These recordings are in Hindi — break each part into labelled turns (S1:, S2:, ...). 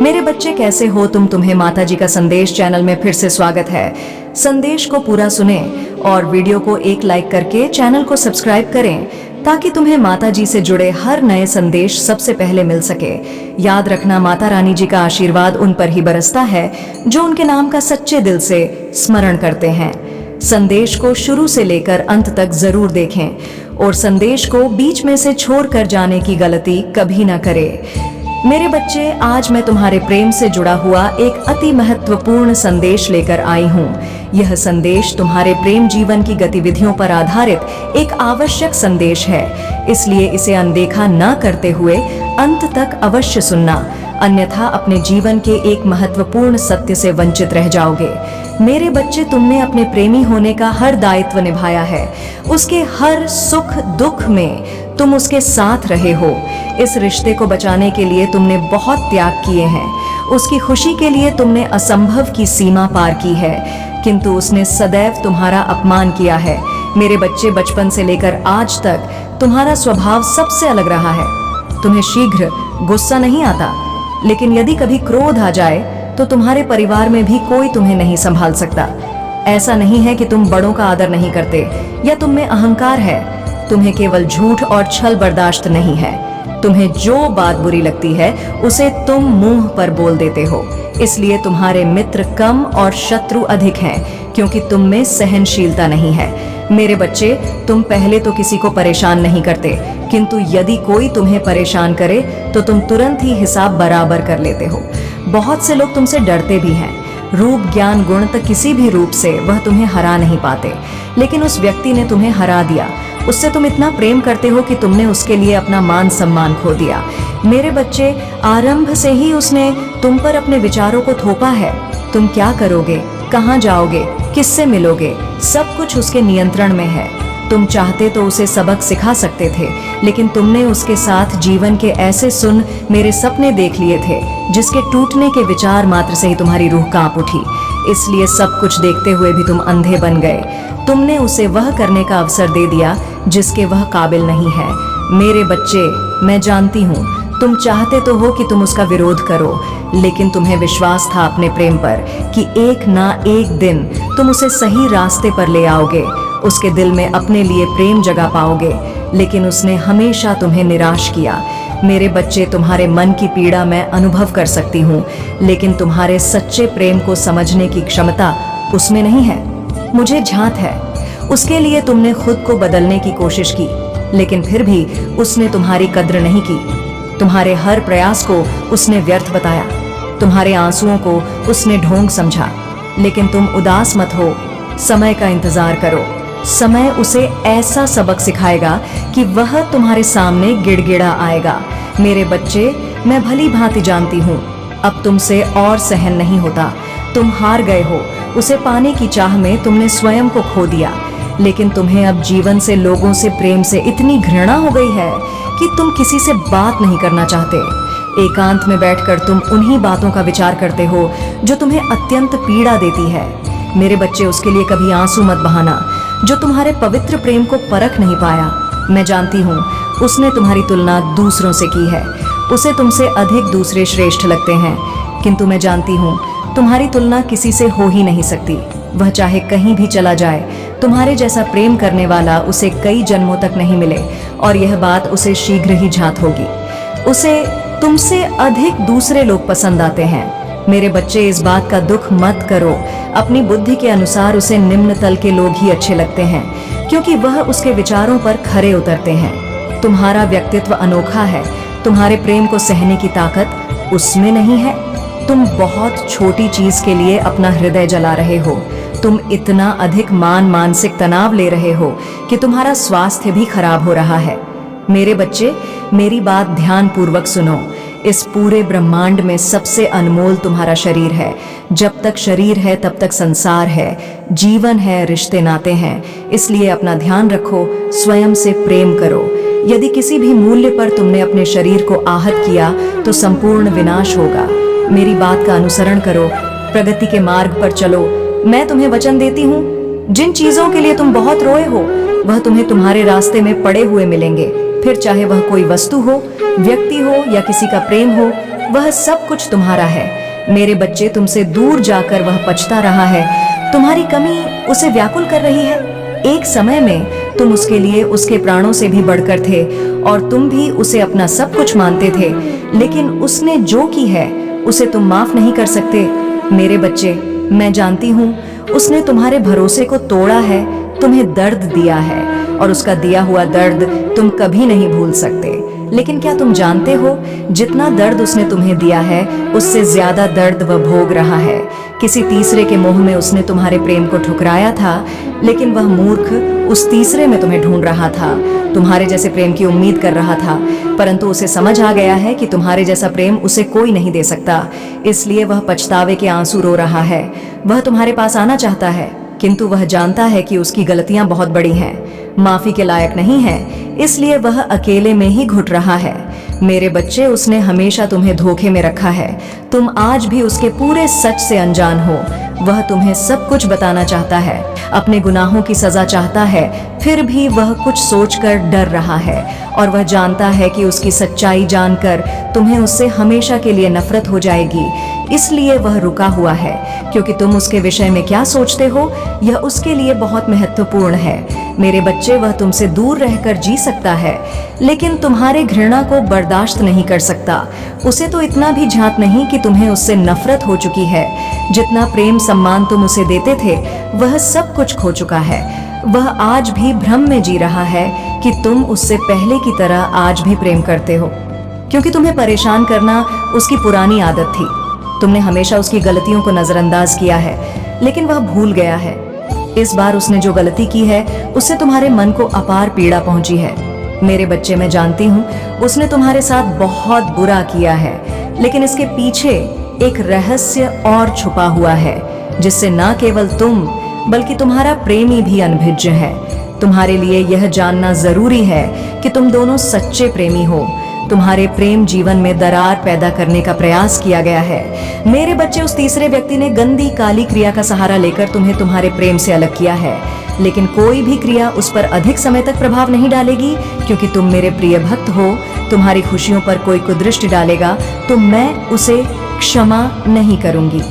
S1: मेरे बच्चे कैसे हो तुम्हें माता जी का संदेश चैनल में फिर से स्वागत है। संदेश को पूरा सुने और वीडियो को एक लाइक करके चैनल को सब्सक्राइब करें ताकि तुम्हें माता जी से जुड़े हर नए संदेश सबसे पहले मिल सके। याद रखना, माता रानी जी का आशीर्वाद उन पर ही बरसता है जो उनके नाम का सच्चे दिल से स्मरण करते हैं। संदेश को शुरू से लेकर अंत तक जरूर देखें और संदेश को बीच में से छोड़कर जाने की गलती कभी ना करें। मेरे बच्चे, आज मैं तुम्हारे प्रेम से जुड़ा हुआ एक अति महत्वपूर्ण संदेश लेकर आई हूँ। यह संदेश तुम्हारे प्रेम जीवन की गतिविधियों पर आधारित एक आवश्यक संदेश है, इसलिए इसे अनदेखा न करते हुए अंत तक अवश्य सुनना, अन्यथा अपने जीवन के एक महत्वपूर्ण सत्य से वंचित रह जाओगे। मेरे बच्चे, तुमने अपने प्रेमी होने का हर दायित्व निभाया है। उसके हर सुख दुख में तुम उसके साथ रहे हो। इस रिश्ते को बचाने के लिए तुमने बहुत त्याग किए हैं। उसकी खुशी के लिए तुमने असंभव की सीमा पार की है, किंतु उसने सदैव तुम्हारा अपमान किया है। मेरे बच्चे, बचपन से लेकर आज तक तुम्हारा स्वभाव सबसे अलग रहा है। तुम्हें शीघ्र गुस्सा नहीं आता, लेकिन यदि कभी क्रोध आ जाए तो तुम्हारे परिवार में भी कोई तुम्हें नहीं संभाल सकता। ऐसा नहीं है कि तुम बड़ों का आदर नहीं करते या तुम में अहंकार है। तुम्हें केवल झूठ और छल बर्दाश्त नहीं है। तुम्हें जो बात बुरी लगती है उसे तुम मुंह पर बोल देते हो। इसलिए तुम्हारे मित्र कम और शत्रु अधिक हैं, क्योंकि तुम में सहनशीलता नहीं है। मेरे बच्चे, तुम पहले तो किसी को परेशान नहीं करते, किंतु यदि कोई तुम्हें परेशान करे तो तुम तुरंत ही हिसाब बराबर कर लेते हो। बहुत से लोग तुमसे डरते भी हैं। रूप, ज्ञान, गुण तक किसी भी रूप से वह तुम्हें हरा नहीं पाते, लेकिन उस व्यक्ति ने तुम्हें हरा दिया। उससे तुम इतना प्रेम करते हो कि तुमने उसके लिए अपना मान सम्मान खो दिया। मेरे बच्चे, आरंभ से ही उसने तुम पर अपने विचारों को थोपा है। तुम क्या करोगे, कहाँ जाओगे, किससे मिलोगे, सब कुछ उसके नियंत्रण में है। तुम चाहते तो उसे सबक सिखा सकते थे, लेकिन तुमने उसके साथ जीवन के ऐसे सुन मेरे सपने देख लिए थे जिसके टूटने के विचार मात्र से ही तुम्हारी रूह कांप उठी। इसलिए सब कुछ देखते हुए भी तुम अंधे बन गए। तुमने उसे वह करने का अवसर दे दिया जिसके वह काबिल नहीं है। मेरे बच्चे, मैं जानती हूँ तुम चाहते तो हो कि तुम उसका विरोध करो, लेकिन तुम्हें विश्वास था अपने प्रेम पर कि एक ना एक दिन तुम उसे सही रास्ते पर ले आओगे, उसके दिल में अपने लिए प्रेम जगा पाओगे। लेकिन उसने हमेशा तुम्हें निराश किया। मेरे बच्चे, तुम्हारे मन की पीड़ा मैं अनुभव कर सकती हूँ, लेकिन तुम्हारे सच्चे प्रेम को समझने की क्षमता उसमें नहीं है। मुझे झांत है। उसके लिए तुमने खुद को बदलने की कोशिश की, लेकिन फिर भी उसने तुम्हारी कद्र नहीं की। तुम्हारे हर प्रयास को उसने व्यर्थ बताया। तुम्हारे आंसुओं को उसने ढोंग समझा। लेकिन तुम उदास मत हो, समय का इंतजार करो। समय उसे ऐसा सबक सिखाएगा कि वह तुम्हारे सामने गिड़गिड़ा आएगा। मेरे बच्चे, मैं भली भांति जानती हूँ अब तुमसे और सहन नहीं होता। तुम हार गए हो। उसे पाने की चाह में तुमने स्वयं को खो दिया। लेकिन तुम्हें अब जीवन से, लोगों से, प्रेम से इतनी घृणा हो गई है कि तुम किसी से बात नहीं करना चाहते। एकांत में बैठकर तुम उन्हीं बातों का विचार करते हो जो तुम्हें अत्यंत पीड़ा देती है। मेरे बच्चे, उसके लिए कभी आंसू मत बहाना जो तुम्हारे पवित्र प्रेम को परख नहीं पाया। मैं जानती हूँ उसने तुम्हारी तुलना दूसरों से की है। उसे तुमसे अधिक दूसरे श्रेष्ठ लगते हैं, किंतु मैं जानती हूँ तुम्हारी तुलना किसी से हो ही नहीं सकती। वह चाहे कहीं भी चला जाए, तुम्हारे जैसा प्रेम करने वाला उसे कई जन्मों तक नहीं मिले, और यह बात उसे शीघ्र ही झांत होगी। उसे तुमसे अधिक दूसरे लोग पसंद आते हैं। मेरे बच्चे, इस बात का दुख मत करो। अपनी बुद्धि के अनुसार उसे निम्न तल के लोग ही अच्छे लगते हैं, क्योंकि वह उसके विचारों पर खरे उतरते हैं। तुम्हारा व्यक्तित्व अनोखा है। तुम्हारे प्रेम को सहने की ताकत उसमें नहीं है। तुम बहुत छोटी चीज के लिए अपना हृदय जला रहे हो। तुम इतना अधिक मानसिक तनाव ले रहे हो कि तुम्हारा स्वास्थ्य भी खराब हो रहा है। मेरे बच्चे, मेरी बात ध्यान पूर्वक सुनो। इस पूरे ब्रह्मांड में सबसे अनमोल तुम्हारा शरीर है। जब तक शरीर है तब तक संसार है, जीवन है, रिश्ते नाते हैं। इसलिए अपना ध्यान रखो, स्वयं से प्रेम करो। यदि किसी भी मूल्य पर तुमने अपने शरीर को आहत किया तो संपूर्ण विनाश होगा। मेरी बात का अनुसरण करो, प्रगति के मार्ग पर चलो। मैं तुम्हें वचन देती हूँ, जिन चीजों के लिए तुम बहुत रोए हो वह तुम्हें तुम्हारे रास्ते में पड़े हुए मिलेंगे। फिर चाहे वह कोई वस्तु हो, व्यक्ति हो या किसी का प्रेम हो, वह सब कुछ तुम्हारा है। मेरे बच्चे, तुमसे दूर जाकर वह पछता रहा है। तुम्हारी कमी उसे व्याकुल कर रही है। एक समय में तुम उसके लिए उसके प्राणों से भी बढ़कर थे और तुम भी उसे अपना सब कुछ मानते थे, लेकिन उसने जो की है उसे तुम माफ नहीं कर सकते। मेरे बच्चे, मैं जानती हूँ उसने तुम्हारे भरोसे को तोड़ा है, तुम्हें दर्द दिया है और उसका दिया हुआ दर्द तुम कभी नहीं भूल सकते। लेकिन क्या तुम जानते हो, जितना दर्द उसने तुम्हें दिया है उससे ज्यादा दर्द वह भोग रहा है। किसी तीसरे के मोह में उसने तुम्हारे प्रेम को ठुकराया था, लेकिन वह मूर्ख उस तीसरे में तुम्हें ढूंढ रहा था। तुम्हारे जैसे प्रेम की उम्मीद कर रहा था, परंतु उसे समझ आ गया है कि तुम्हारे जैसा प्रेम उसे कोई नहीं दे सकता। इसलिए वह पछतावे के आंसू रो रहा है। वह तुम्हारे पास आना चाहता है, किंतु वह जानता है कि उसकी गलतियां बहुत बड़ी हैं, माफी के लायक नहीं है, इसलिए वह अकेले में ही घुट रहा है। मेरे बच्चे, उसने हमेशा तुम्हें धोखे में रखा है। तुम आज भी उसके पूरे सच से अनजान हो। वह तुम्हें सब कुछ बताना चाहता है, अपने गुनाहों की सजा चाहता है, फिर भी वह कुछ सोचकर डर रहा है और वह जानता है कि उसकी सच्चाई जानकर तुम्हें उससे हमेशा के लिए नफरत हो जाएगी। इसलिए वह रुका हुआ है, क्योंकि तुम उसके विषय में क्या सोचते हो यह उसके लिए बहुत महत्वपूर्ण है। मेरे बच्चे, वह तुमसे दूर रहकर जी सकता है, लेकिन तुम्हारे घृणा को बर्दाश्त नहीं कर सकता। उसे तो इतना भी झांक नहीं कि तुम्हें उससे नफरत हो चुकी है। जितना प्रेम सम्मान तुम उसे देते थे वह सब कुछ खो चुका है। वह आज भी भ्रम में जी रहा है कि तुम उससे पहले की तरह आज भी प्रेम करते हो, क्योंकि तुम्हें परेशान करना उसकी पुरानी आदत थी। तुमने हमेशा उसकी गलतियों को नजरअंदाज किया है, लेकिन वह भूल गया है। इस बार उसने जो गलती की है उससे तुम्हारे मन को अपार पीड़ा पहुंची है। मेरे बच्चे, मैं जानती हूँ उसने तुम्हारे साथ बहुत बुरा किया है, लेकिन इसके पीछे एक रहस्य और छुपा हुआ है, जिससे न केवल तुम बल्कि तुम्हारा प्रेमी भी अनभिज्ञ है। तुम्हारे लिए यह जानना जरूरी है कि तुम दोनों सच्चे प्रेमी हो। तुम्हारे प्रेम जीवन में दरार पैदा करने का प्रयास किया गया है। मेरे बच्चे, उस तीसरे व्यक्ति ने गंदी काली क्रिया का सहारा लेकर तुम्हें तुम्हारे प्रेम से अलग किया है, लेकिन कोई भी क्रिया उस पर अधिक समय तक प्रभाव नहीं डालेगी, क्योंकि तुम मेरे प्रिय भक्त हो। तुम्हारी खुशियों पर कोई कुदृष्टि डालेगा तो मैं उसे क्षमा नहीं करूंगी।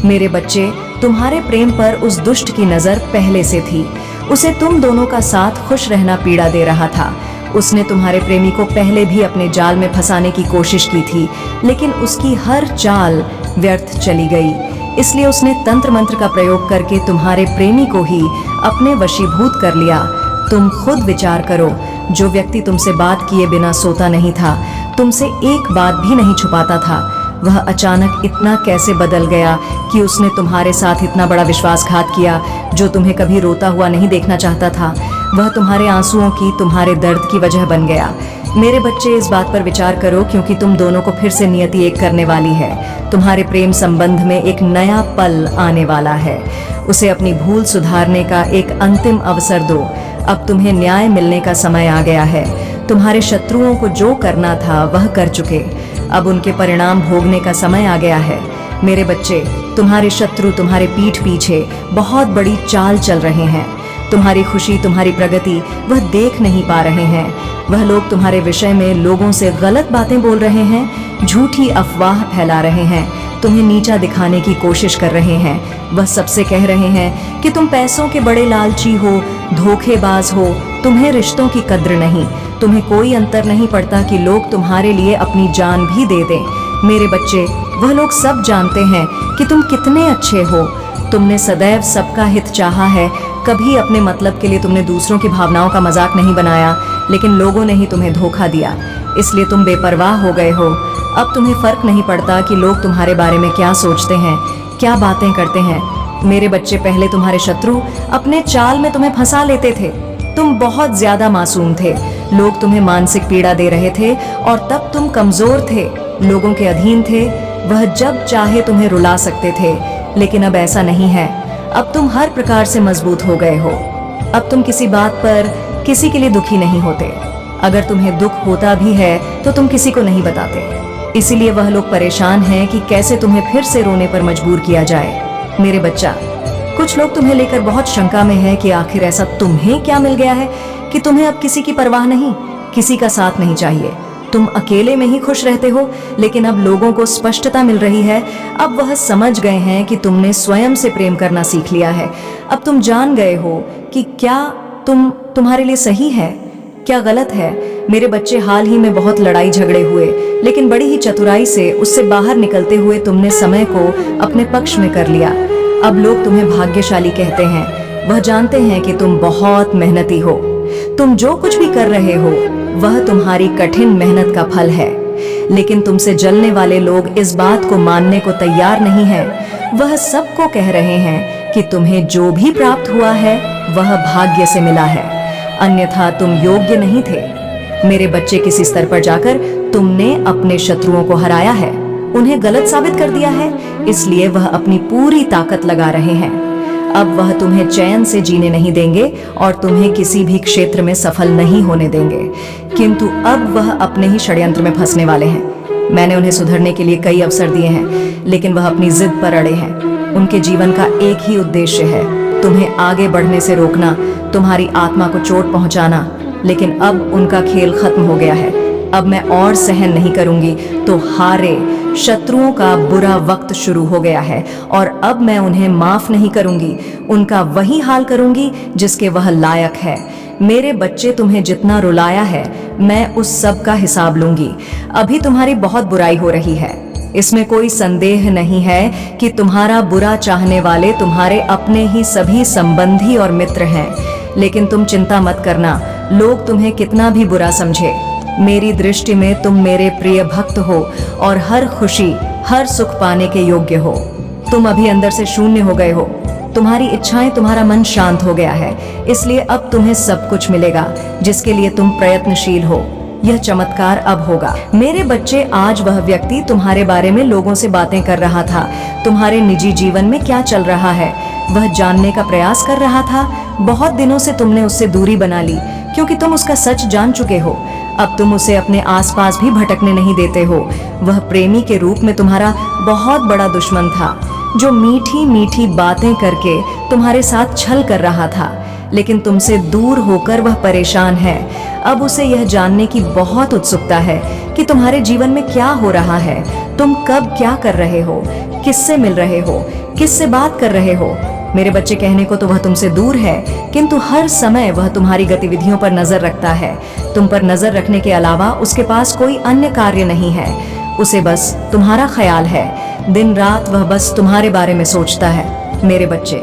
S1: मेरे बच्चे, तुम्हारे प्रेम पर उस दुष्ट की नजर पहले से थी। उसे तुम दोनों का साथ खुश रहना पीड़ा दे रहा था। उसने तुम्हारे प्रेमी को पहले भी अपने जाल में फंसाने की कोशिश की थी, लेकिन उसकी हर चाल व्यर्थ चली गई। इसलिए उसने तंत्र मंत्र का प्रयोग करके तुम्हारे प्रेमी को ही अपने वशीभूत कर लिया। तुम खुद विचार करो, जो व्यक्ति तुमसे बात किए बिना सोता नहीं था, तुमसे एक बात भी नहीं छुपाता था, वह अचानक इतना कैसे बदल गया कि उसने तुम्हारे साथ इतना बड़ा विश्वासघात किया, जो तुम्हें कभी रोता हुआ नहीं देखना चाहता था। वह तुम्हारे आंसुओं की, तुम्हारे दर्द की वजह बन गया। मेरे बच्चे, इस बात पर विचार करो, क्योंकि तुम दोनों को फिर से नियति एक करने वाली है। तुम्हारे प्रेम संबंध में एक नया पल आने वाला है। उसे अपनी भूल सुधारने का एक अंतिम अवसर दो। अब तुम्हें न्याय मिलने का समय आ गया है। तुम्हारे शत्रुओं को जो करना था वह कर चुके, अब उनके परिणाम भोगने का समय आ गया है। मेरे बच्चे, तुम्हारे शत्रु तुम्हारे पीठ पीछे बहुत बड़ी चाल चल रहे हैं। तुम्हारी खुशी, तुम्हारी प्रगति वह देख नहीं पा रहे हैं। वह लोग तुम्हारे विषय में लोगों से गलत बातें बोल रहे हैं, झूठी अफवाह फैला रहे हैं, तुम्हें नीचा दिखाने की कोशिश कर रहे हैं। वह सबसे कह रहे हैं कि तुम पैसों के बड़े लालची हो, धोखेबाज हो, तुम्हें रिश्तों की कद्र नहीं। तुम्हें कोई अंतर नहीं पड़ता कि लोग तुम्हारे लिए अपनी जान भी दे दें। मेरे बच्चे, वह लोग सब जानते हैं कि तुम कितने अच्छे हो। तुमने सदैव सबका हित चाहा है, कभी अपने मतलब के लिए तुमने दूसरों की भावनाओं का मजाक नहीं बनाया, लेकिन लोगों ने ही तुम्हें धोखा दिया, इसलिए तुम बेपरवाह हो गए हो। अब तुम्हें फर्क नहीं पड़ता कि लोग तुम्हारे बारे में क्या सोचते हैं, क्या बातें करते हैं। मेरे बच्चे, पहले तुम्हारे शत्रु अपने चाल में तुम्हें फंसा लेते थे। तुम बहुत ज्यादा मासूम थे, लोग तुम्हें मानसिक पीड़ा दे रहे थे और तब तुम कमजोर थे, लोगों के अधीन थे। वह जब चाहे तुम्हें रुला सकते थे, लेकिन अब ऐसा नहीं है। अब तुम हर प्रकार से मजबूत हो गए हो। अब तुम किसी बात पर किसी के लिए दुखी नहीं होते। अगर तुम्हें दुख होता भी है तो तुम किसी को नहीं बताते। इसीलिए वह लोग परेशान हैं कि कैसे तुम्हें फिर से रोने पर मजबूर किया जाए। मेरे बच्चा, कुछ लोग तुम्हें लेकर बहुत शंका में हैं कि आखिर ऐसा तुम्हें क्या मिल गया है कि तुम्हें अब किसी की परवाह नहीं, किसी का साथ नहीं चाहिए। तुम अकेले में ही खुश रहते हो, लेकिन अब लोगों को स्पष्टता मिल रही है। अब वह समझ गए हैं कि तुमने स्वयं से प्रेम करना सीख लिया है। अब तुम जान गए हो कि क्या तुम्हारे लिए सही है, क्या गलत है। मेरे बच्चे, हाल ही में बहुत लड़ाई झगड़े हुए, लेकिन बड़ी ही चतुराई से उससे बाहर निकलते हुए तुमने समय को अपने पक्ष में कर लिया। अब लोग तुम्हें भाग्यशाली कहते हैं। वह जानते हैं कि तुम बहुत मेहनती हो। तुम जो कुछ भी कर रहे हो वह तुम्हारी कठिन मेहनत का फल है। लेकिन तुमसे जलने वाले लोग इस बात को मानने को तैयार नहीं हैं। वह सबको कह रहे हैं कि तुम्हें जो भी प्राप्त हुआ है वह भाग्य से मिला है, अन्यथा तुम योग्य नहीं थे। मेरे बच्चे, किसी स्तर पर जाकर तुमने अपने शत्रुओं को हराया है, उन्हें गलत साबित कर दिया है, इसलिए वह अपनी पूरी ताकत लगा रहे हैं। अब वह तुम्हें चैन से जीने नहीं देंगे और तुम्हें किसी भी क्षेत्र में सफल नहीं होने देंगे, किंतु अब वह अपने ही षड्यंत्र में फंसने वाले हैं। मैंने उन्हें सुधरने के लिए कई अवसर दिए हैं, लेकिन वह अपनी जिद पर अड़े हैं। उनके जीवन का एक ही उद्देश्य है, तुम्हें आगे बढ़ने से रोकना, तुम्हारी आत्मा को चोट पहुंचाना। लेकिन अब उनका खेल खत्म हो गया है। अब मैं और सहन नहीं करूंगी तो हारे शत्रुओं का बुरा वक्त शुरू हो गया है और अब मैं उन्हें माफ नहीं करूंगी। उनका वही हाल करूंगी जिसके वह लायक है। मेरे बच्चे, तुम्हें जितना रुलाया है मैं उस सब का हिसाब लूंगी। अभी तुम्हारी बहुत बुराई हो रही है, इसमें कोई संदेह नहीं है कि तुम्हारा बुरा चाहने वाले तुम्हारे अपने ही सभी संबंधी और मित्र हैं। लेकिन तुम चिंता मत करना, लोग तुम्हें कितना भी बुरा समझे, मेरी दृष्टि में तुम मेरे प्रिय भक्त हो और हर खुशी, हर सुख पाने के योग्य हो। तुम अभी अंदर से शून्य हो गए हो, तुम्हारी इच्छाएं, तुम्हारा मन शांत हो गया है, इसलिए अब तुम्हें सब कुछ मिलेगा जिसके लिए तुम प्रयत्नशील हो। यह चमत्कार अब होगा। मेरे बच्चे, आज वह व्यक्ति तुम्हारे बारे में लोगों से बातें कर रहा था। तुम्हारे निजी जीवन में क्या चल रहा है वह जानने का प्रयास कर रहा था। बहुत दिनों से तुमने उससे दूरी बना ली क्योंकि तुम उसका सच जान चुके हो। अब तुम उसे अपने आसपास भी भटकने नहीं देते हो। वह प्रेमी के रूप में तुम्हारा बहुत बड़ा दुश्मन था, जो मीठी मीठी बातें करके तुम्हारे साथ छल कर रहा था, लेकिन तुमसे दूर होकर वह परेशान है। अब उसे यह जानने की बहुत उत्सुकता है कि तुम्हारे जीवन में क्या हो रहा है, तुम कब क्या कर रहे हो, किससे मिल रहे हो, किससे बात कर रहे हो। मेरे बच्चे, कहने को तो वह तुमसे दूर है, किंतु हर समय वह तुम्हारी गतिविधियों पर नजर रखता है। तुम पर नजर रखने के अलावा उसके पास कोई अन्य कार्य नहीं है। उसे बस तुम्हारा ख्याल है। दिन रात वह बस तुम्हारे बारे में सोचता है। मेरे बच्चे,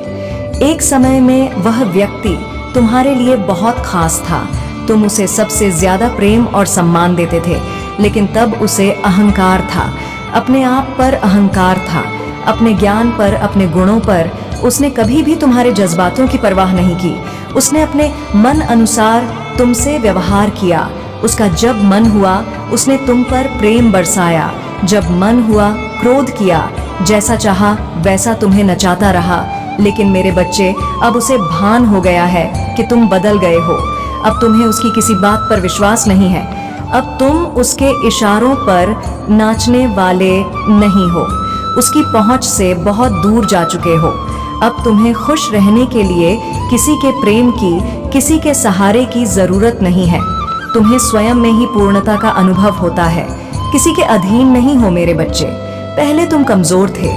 S1: एक समय में वह व्यक्ति तुम्हारे लिए बहुत खास था। तुम उसे सबसे ज्यादा प्रेम और सम्मान देते थे, लेकिन तब उसे अहंकार था, अपने आप पर अहंकार था, अपने ज्ञान पर, अपने गुणों पर। उसने कभी भी तुम्हारे जज्बातों की परवाह नहीं की। उसने अपने मन अनुसार तुमसे व्यवहार किया। उसका जब मन हुआ उसने तुम पर प्रेम बरसाया, जब मन हुआ क्रोध किया, जैसा चाहा वैसा तुम्हें नचाता रहा। लेकिन मेरे बच्चे, अब उसे भान हो गया है कि तुम बदल गए हो। अब तुम्हें उसकी किसी बात पर विश्वास नहीं है। अब तुम उसके इशारों पर नाचने वाले नहीं हो, उसकी पहुंच से बहुत दूर जा चुके हो। अब तुम्हें खुश रहने के लिए किसी के प्रेम की, किसी के सहारे की जरूरत नहीं है। तुम्हें स्वयं में ही पूर्णता का अनुभव होता है, किसी के अधीन नहीं हो। मेरे बच्चे, पहले तुम कमजोर थे,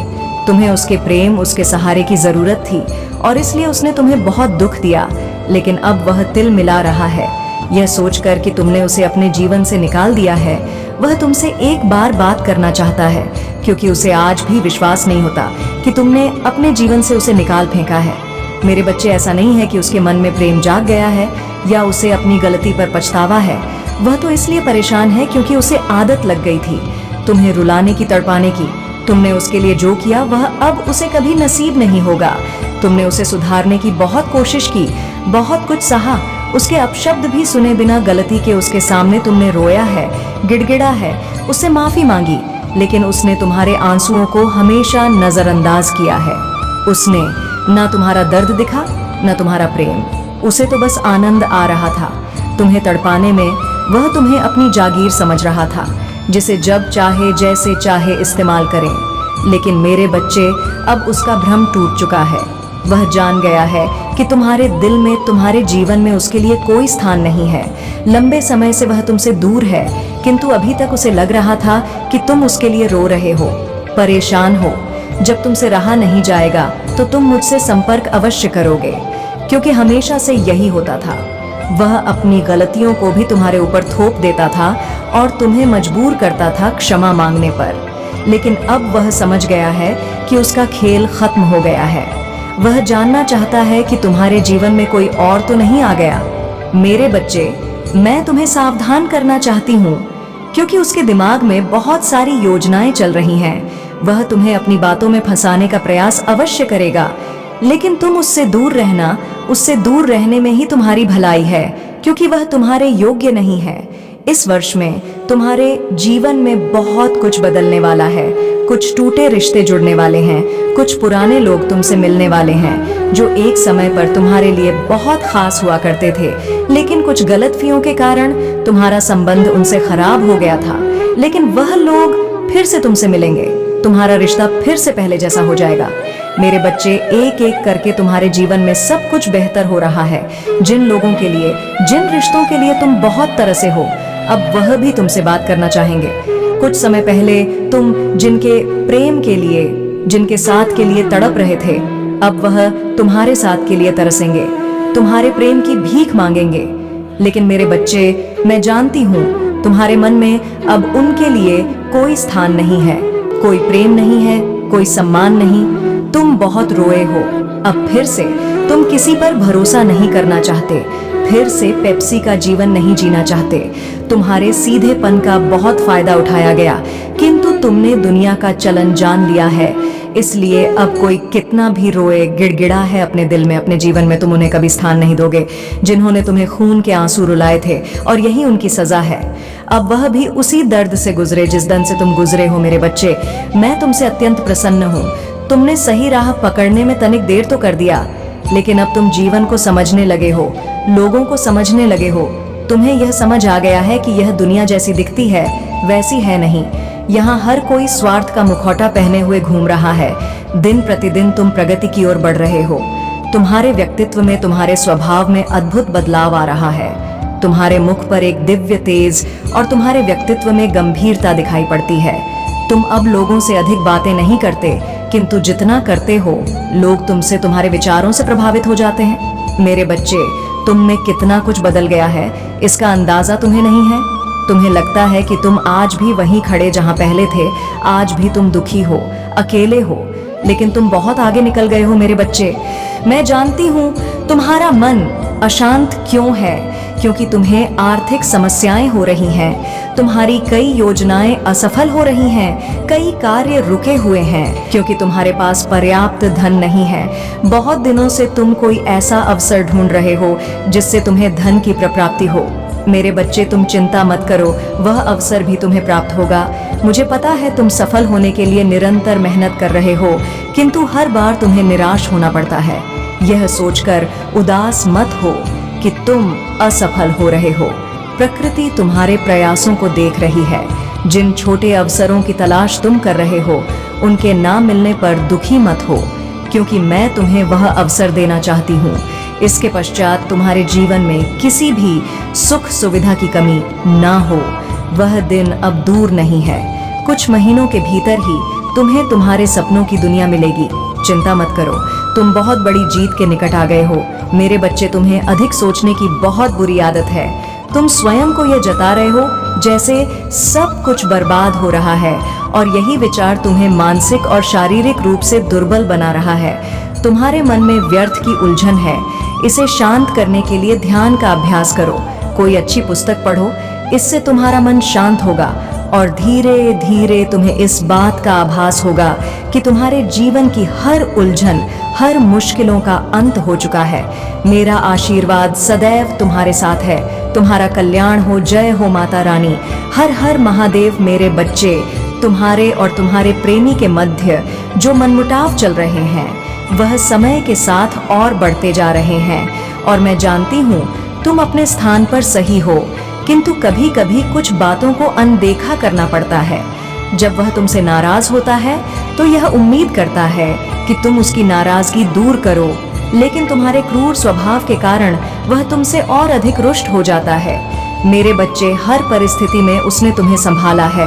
S1: तुम्हें उसके प्रेम, उसके सहारे की जरूरत थी और इसलिए उसने तुम्हें बहुत दुख दिया। लेकिन अब वह तिल मिला रहा है, यह सोचकर कि तुमने उसे अपने जीवन से निकाल दिया है। वह तुमसे एक बार बात करना चाहता है, क्योंकि उसे आज भी विश्वास नहीं होता कि तुमने अपने जीवन से उसे निकाल फेंका है। मेरे बच्चे, ऐसा नहीं है कि उसके मन में प्रेम जाग गया है या उसे अपनी गलती पर पछतावा है। वह तो इसलिए परेशान है क्योंकि उसे आदत लग गई थी तुम्हें रुलाने की, तड़पाने की। तुमने उसके लिए जो किया वह अब उसे कभी नसीब नहीं होगा। तुमने उसे सुधारने की बहुत कोशिश की, बहुत कुछ सहा, उसके अपशब्द भी सुने बिना गलती के उसके सामने तुमने रोया है, गिड़गिड़ा है, उससे माफी मांगी, लेकिन उसने तुम्हारे आंसुओं को हमेशा नजरअंदाज किया है। उसने ना तुम्हारा दर्द दिखा, ना तुम्हारा प्रेम। उसे तो बस आनंद आ रहा था तुम्हें तड़पाने में। वह तुम्हें अपनी जागीर समझ रहा था, जिसे जब चाहे जैसे चाहे इस्तेमाल करें। लेकिन मेरे बच्चे, अब उसका भ्रम टूट चुका है। वह जान गया है कि तुम्हारे दिल में, तुम्हारे जीवन में उसके लिए कोई स्थान नहीं है। लंबे समय से वह तुमसे दूर है, किंतु अभी तक उसे लग रहा था कि तुम उसके लिए रो रहे हो, परेशान हो। जब तुमसे रहा नहीं जाएगा तो तुम मुझसे संपर्क अवश्य करोगे, क्योंकि हमेशा से यही होता था। वह अपनी गलतियों को भी तुम्हारे ऊपर थोप देता था और तुम्हें मजबूर करता था क्षमा मांगने पर। लेकिन अब वह समझ गया है कि उसका खेल खत्म हो गया है। वह जानना चाहता है कि तुम्हारे जीवन में कोई और तो नहीं आ गया। मेरे बच्चे, मैं तुम्हें सावधान करना चाहती हूँ, क्योंकि उसके दिमाग में बहुत सारी योजनाएं चल रही हैं। वह तुम्हें अपनी बातों में फंसाने का प्रयास अवश्य करेगा, लेकिन तुम उससे दूर रहना, उससे दूर रहने में ही तुम्हारी भलाई है, क्योंकि वह तुम्हारे योग्य नहीं है। इस वर्ष में तुम्हारे जीवन में बहुत कुछ बदलने वाला है। कुछ टूटे रिश्ते जुड़ने वाले हैं, कुछ पुराने लोग तुमसे मिलने वाले हैं जो एक समय पर तुम्हारे लिए बहुत खास हुआ करते थे, लेकिन कुछ गलतफहमियों के कारण तुम्हारा संबंध उनसे खराब हो गया था। लेकिन वह लोग फिर से तुमसे मिलेंगे, तुम्हारा रिश्ता फिर से पहले जैसा हो जाएगा। मेरे बच्चे, एक एक करके तुम्हारे जीवन में सब कुछ बेहतर हो रहा है। जिन लोगों के लिए, जिन रिश्तों के लिए तुम बहुत तरसे हो, अब वह भी तुमसे बात करना चाहेंगे। कुछ समय पहले तुम जिनके प्रेम के लिए, जिनके साथ के लिए तड़प रहे थे, अब वह तुम्हारे साथ के लिए तरसेंगे, तुम्हारे प्रेम की भीख मांगेंगे। लेकिन मेरे बच्चे, मैं जानती हूँ तुम्हारे मन में अब उनके लिए कोई स्थान नहीं है, कोई प्रेम नहीं है, कोई सम्मान नहीं। तुम बहुत रोए हो। अब फिर से तुम किसी पर भरोसा नहीं करना चाहते, फिर से पेप्सी का जीवन नहीं जीना चाहते। तुम्हारे सीधेपन का बहुत फायदा उठाया गया, किंतु तुमने दुनिया का चलन जान लिया है। इसलिए अब कोई कितना भी रोए, गिड़गिड़ा है अपने दिल में, अपने जीवन में तुम उन्हें कभी स्थान नहीं दोगे। जिन्होंने तुम्हें खून के आंसू रुलाए थे और यही उनकी सजा है। अब वह भी उसी दर्द से गुजरे जिस दर्द से तुम गुजरे हो। मेरे बच्चे, मैं तुमसे अत्यंत प्रसन्न हूँ। तुमने सही राह पकड़ने में तनिक देर तो कर दिया, लेकिन अब तुम जीवन को समझने लगे हो, लोगों को समझने लगे हो। तुम्हें यह समझ आ गया है कि यह दुनिया जैसी दिखती है वैसी है नहीं। यहाँ हर कोई स्वार्थ का मुखौटा पहने हुए घूम रहा है। दिन प्रतिदिन तुम प्रगति की ओर बढ़ रहे हो। तुम्हारे व्यक्तित्व में, तुम्हारे स्वभाव में अद्भुत बदलाव आ रहा है। तुम्हारे मुख पर एक दिव्य तेज और तुम्हारे व्यक्तित्व में गंभीरता दिखाई पड़ती है। तुम अब लोगों से अधिक बातें नहीं करते, किंतु जितना करते हो, लोग तुमसे, तुम्हारे विचारों से प्रभावित हो जाते हैं। मेरे बच्चे, तुम में कितना कुछ बदल गया है, इसका अंदाजा तुम्हें नहीं है। तुम्हें लगता है कि तुम आज भी वहीं खड़े जहां पहले थे, आज भी तुम दुखी हो, अकेले हो, लेकिन तुम बहुत आगे निकल गए हो। मेरे बच्चे, मैं जानती हूँ तुम्हारा मन अशांत क्यों है, क्योंकि तुम्हें आर्थिक समस्याएं हो रही हैं। तुम्हारी कई योजनाएं असफल हो रही हैं, कई कार्य रुके हुए हैं, क्योंकि तुम्हारे पास पर्याप्त धन नहीं है। बहुत दिनों से तुम कोई ऐसा अवसर ढूंढ रहे हो जिससे तुम्हें धन की प्राप्ति हो। मेरे बच्चे, तुम चिंता मत करो, वह अवसर भी तुम्हें प्राप्त होगा। मुझे पता है तुम सफल होने के लिए निरंतर मेहनत कर रहे हो, किंतु हर बार तुम्हें निराश होना पड़ता है। यह सोचकर उदास मत हो कि तुम असफल हो रहे हो। प्रकृति तुम्हारे प्रयासों को देख रही है। जिन छोटे अवसरों की तलाश तुम कर रहे हो, उनके ना मिलने पर दुखी मत हो, क्योंकि मैं तुम्हें वह अवसर देना चाहती हूँ। इसके पश्चात तुम्हारे जीवन में किसी भी सुख सुविधा की कमी ना हो। वह दिन अब दूर नहीं है। कुछ महीनों के भीतर ही तुम्हें तुम्हारे सपनों की दुनिया मिलेगी। चिंता मत करो, तुम बहुत बड़ी जीत के निकट आ गए हो। मेरे बच्चे, तुम्हें अधिक सोचने की बहुत बुरी आदत है। तुम स्वयं को यह जता रहे हो जैसे सब कुछ बर्बाद हो रहा है, और यही विचार तुम्हें मानसिक और शारीरिक रूप से दुर्बल बना रहा है। तुम्हारे मन में व्यर्थ की उलझन है। इसे शांत करने के लिए ध्यान का अभ्यास करो, कोई अच्छी पुस्तक पढ़ो, इससे तुम्हारा मन शांत होगा और धीरे धीरे तुम्हें इस बात का आभास होगा कि तुम्हारे जीवन की हर उलझन, हर मुश्किलों का अंत हो चुका है। मेरा आशीर्वाद सदैव तुम्हारे साथ है। तुम्हारा कल्याण हो। जय हो माता रानी। हर हर महादेव। मेरे बच्चे, तुम्हारे और तुम्हारे प्रेमी के मध्य जो मनमुटाव चल रहे हैं, वह समय के साथ और बढ़ते जा रहे हैं, और मैं जानती हूँ तुम अपने स्थान पर सही हो, किंतु कभी कभी कुछ बातों को अनदेखा करना पड़ता है। जब वह तुमसे नाराज होता है तो यह उम्मीद करता है कि तुम उसकी नाराजगी दूर करो, लेकिन तुम्हारे क्रूर स्वभाव के कारण वह तुमसे और अधिक रुष्ट हो जाता है। मेरे बच्चे, हर परिस्थिति में उसने तुम्हें संभाला है,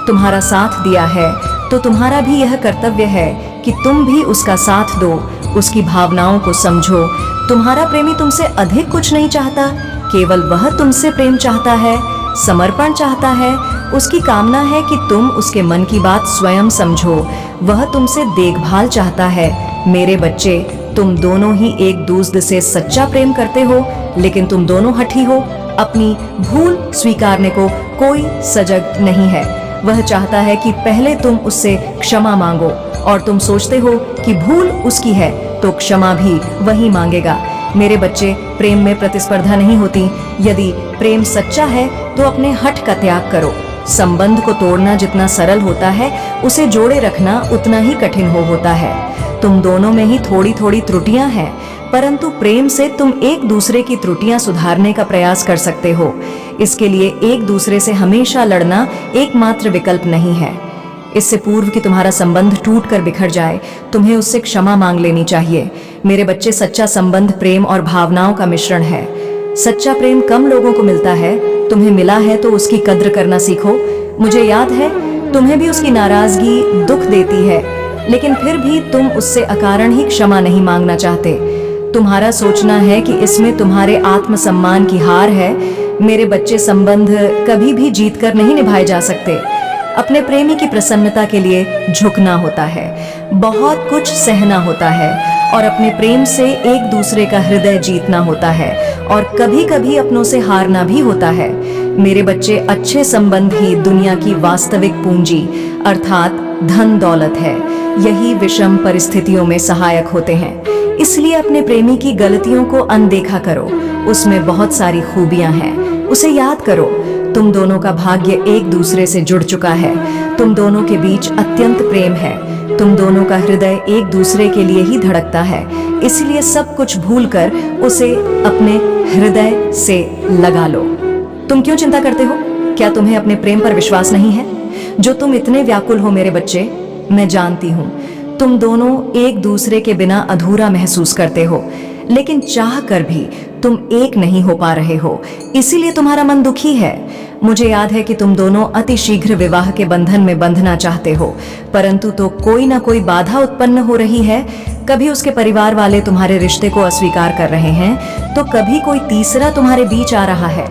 S1: तुम्हारा साथ दिया है, तो तुम्हारा भी यह कर्तव्य है कि तुम भी उसका साथ दो, उसकी भावनाओं को समझो। तुम्हारा प्रेमी तुमसे अधिक कुछ नहीं चाहता, केवल वह तुमसे प्रेम चाहता है, समर्पण चाहता है। उसकी कामना है कि तुम उसके मन की बात स्वयं समझो। वह तुमसे देखभाल चाहता है। मेरे बच्चे, तुम दोनों ही एक दूसरे से सच्चा प्रेम करते हो, लेकिन तुम दोनों हठी हो। अपनी भूल स्वीकारने को कोई सजग नहीं है। वह चाहता है कि पहले तुम उससे क्षमा मांगो, और तुम सोचते हो कि भूल उसकी है तो क्षमा भी वही मांगेगा। मेरे बच्चे, प्रेम में प्रतिस्पर्धा नहीं होती। यदि प्रेम सच्चा है तो अपने हठ का त्याग करो। संबंध को तोड़ना जितना सरल होता है, उसे जोड़े रखना उतना ही कठिन होता है। तुम दोनों में ही थोड़ी थोड़ी त्रुटियां हैं, परंतु प्रेम से तुम एक दूसरे की त्रुटियां सुधारने का प्रयास कर सकते हो। इसके लिए एक दूसरे से हमेशा लड़ना एकमात्र विकल्प नहीं है। इससे पूर्व कि तुम्हारा संबंध टूट कर बिखर जाए, तुम्हें उससे क्षमा मांग लेनी चाहिए। मेरे बच्चे, सच्चा संबंध प्रेम और भावनाओं का मिश्रण है। सच्चा प्रेम कम लोगों को मिलता है। तुम्हें मिला है तो उसकी कद्र करना सीखो। मुझे याद है, तुम्हें भी उसकी नाराजगी दुख देती है, लेकिन फिर भी तुम उससे अकारण ही क्षमा नहीं मांगना चाहते। तुम्हारा सोचना है कि इसमें तुम्हारे आत्मसम्मान की हार है। मेरे बच्चे, संबंध कभी भी जीत कर नहीं निभाए जा सकते। अपने प्रेमी की प्रसन्नता के लिए झुकना होता है, बहुत कुछ सहना होता है, और अपने प्रेम से एक दूसरे का हृदय जीतना होता है, और कभी कभी अपनों से हारना भी होता है। मेरे बच्चे, अच्छे संबंध ही दुनिया की वास्तविक पूंजी अर्थात धन दौलत है। यही विषम परिस्थितियों में सहायक होते हैं। इसलिए अपने प्रेमी की गलतियों को अनदेखा करो। उसमें बहुत सारी खूबियां हैं, उसे याद करो। तुम दोनों का भाग्य एक दूसरे से जुड़ चुका है। तुम दोनों के बीच अत्यंत प्रेम है। तुम दोनों का हृदय एक दूसरे के लिए ही धड़कता है। इसलिए सब कुछ भूलकर उसे अपने हृदय से लगा लो। तुम क्यों चिंता करते हो? क्या तुम्हें अपने प्रेम पर विश्वास नहीं है? जो तुम इतने व्याकुल हो मेरे बच्चे, मैं जानती हूँ। तुम दोनों एक दूसरे के बिना अधूरा महसूस करते हो, लेकिन चाह कर भी तुम एक नहीं हो पा रहे हो, इसीलिए तुम्हारा मन दुखी है। मुझे याद है कि तुम दोनों अति शीघ्र विवाह के बंधन में बंधना चाहते हो, परंतु तो कोई ना कोई बाधा उत्पन्न हो रही है। कभी उसके परिवार वाले तुम्हारे रिश्ते को अस्वीकार कर रहे हैं, तो कभी कोई तीसरा तुम्हारे बीच आ रहा है।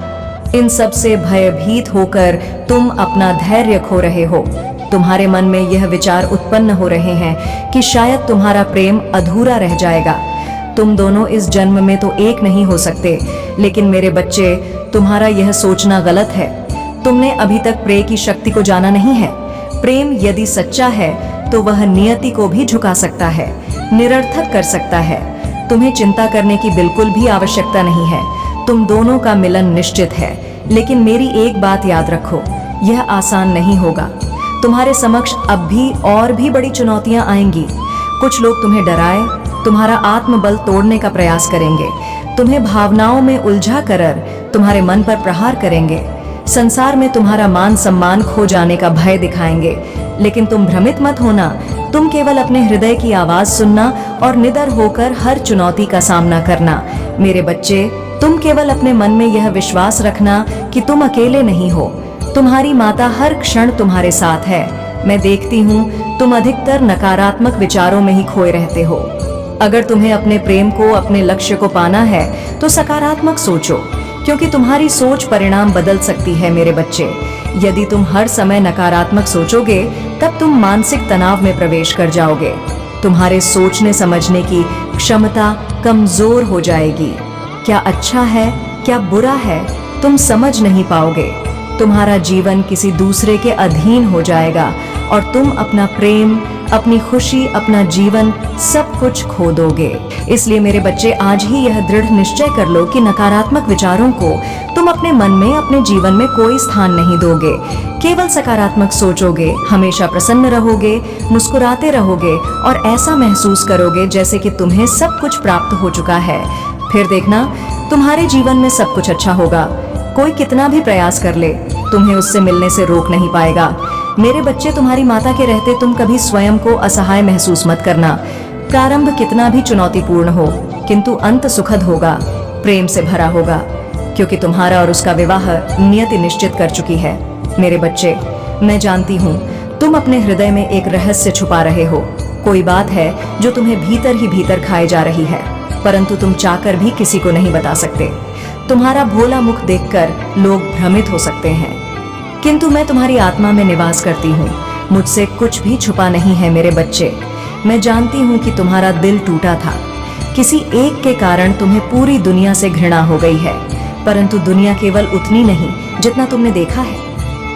S1: इन सब से भयभीत होकर तुम अपना धैर्य खो रहे हो। तुम्हारे मन में यह विचार उत्पन्न हो रहे हैं कि शायद तुम्हारा प्रेम अधूरा रह जाएगा। तुम दोनों इस जन्म में तो एक नहीं हो सकते, लेकिन मेरे बच्चे, तुम्हारा यह सोचना गलत है। तुमने अभी तक प्रेम की शक्ति को जाना नहीं है। प्रेम यदि सच्चा है तो वह नियति को भी झुका सकता है, निरर्थक कर सकता है। तुम्हें चिंता करने की बिल्कुल भी आवश्यकता नहीं है। तुम दोनों का मिलन निश्चित है, लेकिन मेरी एक बात याद रखो, यह आसान नहीं होगा। तुम्हारे समक्ष अब भी और भी बड़ी चुनौतियां आएंगी। कुछ लोग तुम्हें डराए, तुम्हारा आत्मबल तोड़ने का प्रयास करेंगे, तुम्हें भावनाओं में उलझा कर तुम्हारे मन पर प्रहार करेंगे, संसार में तुम्हारा मान सम्मान खो जाने का भय दिखाएंगे। लेकिन तुम भ्रमित मत होना। तुम केवल अपने हृदय की आवाज सुनना और निडर होकर हर चुनौती का सामना करना। मेरे बच्चे, तुम केवल अपने मन में यह विश्वास रखना कि तुम अकेले नहीं हो। तुम्हारी माता हर क्षण तुम्हारे साथ है। मैं देखती हूँ तुम अधिकतर नकारात्मक विचारों में ही खोए रहते हो। अगर तुम्हें अपने प्रेम को, अपने लक्ष्य को पाना है तो सकारात्मक सोचो, क्योंकि तुम्हारी सोच परिणाम बदल सकती है। मेरे बच्चे, यदि तुम हर समय नकारात्मक सोचोगे तब तुम मानसिक तनाव में प्रवेश कर जाओगे। तुम्हारे सोचने समझने की क्षमता कमजोर हो जाएगी। क्या अच्छा है, क्या बुरा है, तुम समझ नहीं पाओगे। तुम्हारा जीवन किसी दूसरे के अधीन हो जाएगा और तुम अपना प्रेम, अपनी खुशी, अपना जीवन सब कुछ खो दोगे। इसलिए मेरे बच्चे, आज ही यह दृढ़ निश्चय कर लो कि नकारात्मक विचारों को तुम अपने मन में, अपने जीवन में कोई स्थान नहीं दोगे। केवल सकारात्मक सोचोगे, हमेशा प्रसन्न रहोगे, मुस्कुराते रहोगे और ऐसा महसूस करोगे जैसे कि तुम्हें सब कुछ प्राप्त हो चुका है। फिर देखना, तुम्हारे जीवन में सब कुछ अच्छा होगा। कोई कितना भी प्रयास कर ले, तुम्हें उससे मिलने से रोक नहीं पाएगा। मेरे बच्चे, तुम्हारी माता के रहते तुम कभी स्वयं को असहाय महसूस मत करना। प्रारंभ कितना भी चुनौतीपूर्ण हो, किंतु अंत सुखद होगा, प्रेम से भरा होगा, क्योंकि तुम्हारा और उसका विवाह नियति निश्चित कर चुकी है। मेरे बच्चे, मैं जानती हूँ तुम अपने हृदय में एक रहस्य छुपा रहे हो। कोई बात है जो तुम्हें भीतर ही भीतर खाए जा रही है, परंतु तुम चाहकर भी किसी को नहीं बता सकते। तुम्हारा भोला मुख देखकर लोग भ्रमित हो सकते हैं, किंतु मैं तुम्हारी आत्मा में निवास करती हूँ। मुझसे कुछ भी छुपा नहीं है मेरे बच्चे। मैं जानती हूँ कि तुम्हारा दिल टूटा था। किसी एक के कारण तुम्हें पूरी दुनिया से घृणा हो गई है, परंतु दुनिया केवल उतनी नहीं जितना तुमने देखा है।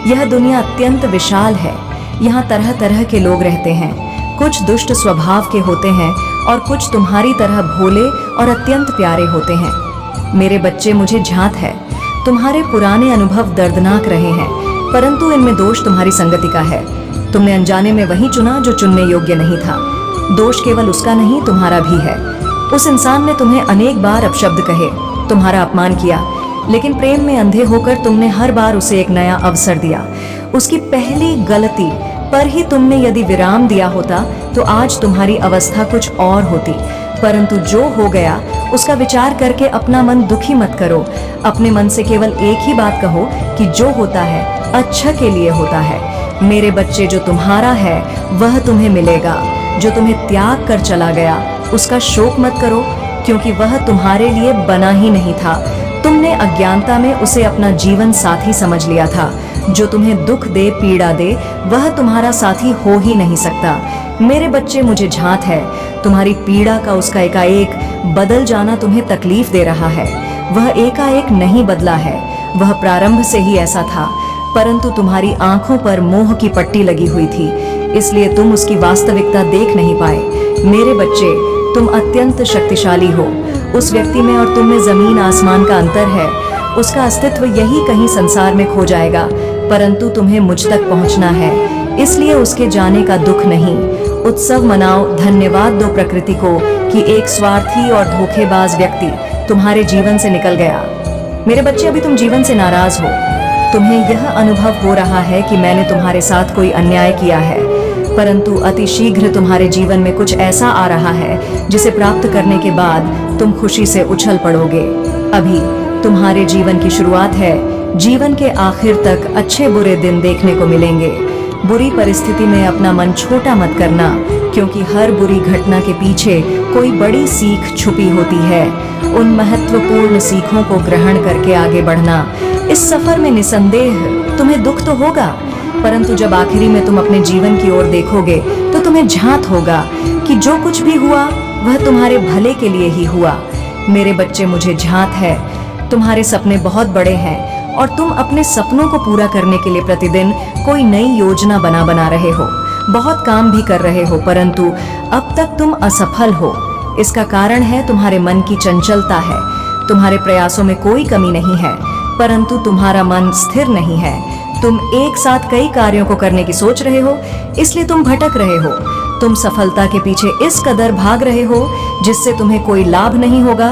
S1: यह दुनिया अत्यंत विशाल है। यहाँ तरह तरह के लोग रहते हैं। कुछ दुष्ट स्वभाव के होते हैं और कुछ तुम्हारी तरह भोले और अत्यंत प्यारे होते हैं। मेरे बच्चे, मुझे झांत है तुम्हारे पुराने अनुभव दर्दनाक रहे हैं, परंतु इनमें दोष तुम्हारी संगति का है। तुमने अनजाने में वही चुना जो चुनने योग्य नहीं था। दोष केवल उसका नहीं, तुम्हारा भी है। उस इंसान ने तुम्हें अनेक बार अपशब्द कहे, तुम्हारा अपमान किया, लेकिन प्रेम में अंधे होकर तुमने हर बार उसे एक नया अवसर दिया। उसकी पहली गलती पर ही तुमने यदि विराम दिया होता तो आज तुम्हारी अवस्था कुछ और होती। परंतु जो हो गया उसका विचार करके अपना मन दुखी मत करो। अपने मन से केवल एक ही बात कहो कि जो होता है अच्छा के लिए होता है। मेरे बच्चे, जो तुम्हारा है वह तुम्हें मिलेगा। जो तुम्हें त्याग कर चला गया उसका शोक मत करो, क्योंकि वह तुम्हारे लिए बना ही नहीं था। तुमने अज्ञानता में उसे अपना जीवन साथी समझ लिया था। जो तुम्हें दुख दे, पीड़ा दे, वह तुम्हारा साथी हो ही नहीं सकता। मेरे बच्चे, मुझे झांत है तुम्हारी पीड़ा का उसका एकाएक बदल जाना तुम्हें तकलीफ दे रहा है। वह एकाएक नहीं बदला है, वह प्रारंभ से ही ऐसा था, परंतु तुम्हारी आंखों पर मोह की पट्टी लगी हुई थी, इसलिए तुम उसकी वास्तविकता देख नहीं पाए। मेरे बच्चे, तुम अत्यंत शक्तिशाली हो। उस व्यक्ति में और तुम में जमीन आसमान का अंतर है। उसका अस्तित्व यही कहीं संसार में खो जाएगा, परंतु तुम्हें मुझ तक पहुंचना है, इसलिए उसके जाने का दुख नहीं। उत्सव मनाओ, धन्यवाद दो प्रकृति को कि एक स्वार्थी और धोखेबाज व्यक्ति तुम्हारे जीवन से निकल गया। मेरे बच्चे, अभी तुम जीवन से नाराज हो। तुम्हें यह अनुभव हो रहा है कि मैंने तुम्हारे साथ कोई अन्याय किया है, परंतु अति शीघ्र तुम्हारे जीवन में कुछ ऐसा आ रहा है जिसे प्राप्त करने के बाद तुम खुशी से उछल पड़ोगे। अभी तुम्हारे जीवन की शुरुआत है। जीवन के आखिर तक अच्छे बुरे दिन देखने को मिलेंगे। बुरी परिस्थिति में अपना मन छोटा मत करना, क्योंकि हर बुरी घटना के पीछे कोई बड़ी सीख छुपी होती है। उन महत्वपूर्ण सीखों को ग्रहण करके आगे बढ़ना। इस सफर में निसंदेह तुम्हें दुख तो होगा, परंतु जब आखिरी में तुम अपने जीवन की ओर देखोगे तो तुम्हें झांत होगा कि जो कुछ भी हुआ वह तुम्हारे भले के लिए ही हुआ। मेरे बच्चे, मुझे झांत है तुम्हारे सपने बहुत बड़े हैं और तुम अपने सपनों को पूरा करने के लिए प्रतिदिन कोई नई योजना बना रहे हो। बहुत काम भी कर रहे हो, परंतु अब तक तुम असफल हो। इसका कारण है तुम्हारे मन की चंचलता है। तुम्हारे प्रयासों में कोई कमी नहीं है, परंतु तुम्हारा मन स्थिर नहीं है। तुम एक साथ कई कार्यों को करने की सोच रहे हो, इसलिए तुम भटक रहे हो। तुम सफलता के पीछे इस कदर भाग रहे हो जिससे तुम्हें कोई लाभ नहीं होगा।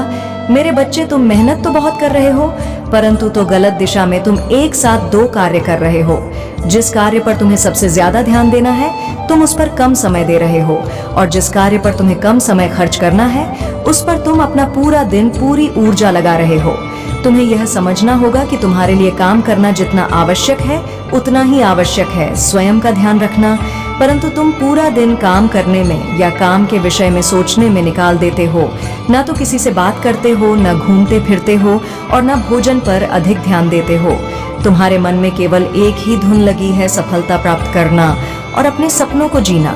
S1: मेरे बच्चे, तुम मेहनत तो बहुत कर रहे हो, परंतु तो गलत दिशा में तुम एक साथ दो कार्य कर रहे हो। जिस कार्य पर तुम्हें सबसे ज्यादा ध्यान देना है तुम उस पर कम समय दे रहे हो, और जिस कार्य पर तुम्हें कम समय खर्च करना है उस पर तुम अपना पूरा दिन पूरी ऊर्जा लगा रहे हो। तुम्हें यह समझना होगा कि तुम्हारे लिए काम करना जितना आवश्यक है उतना ही आवश्यक है स्वयं का ध्यान रखना, परंतु तुम पूरा दिन काम करने में या काम के विषय में सोचने में निकाल देते हो। ना तो किसी से बात करते हो, न घूमते फिरते हो और न भोजन पर अधिक ध्यान देते हो। तुम्हारे मन में केवल एक ही धुन लगी है, सफलता प्राप्त करना और अपने सपनों को जीना।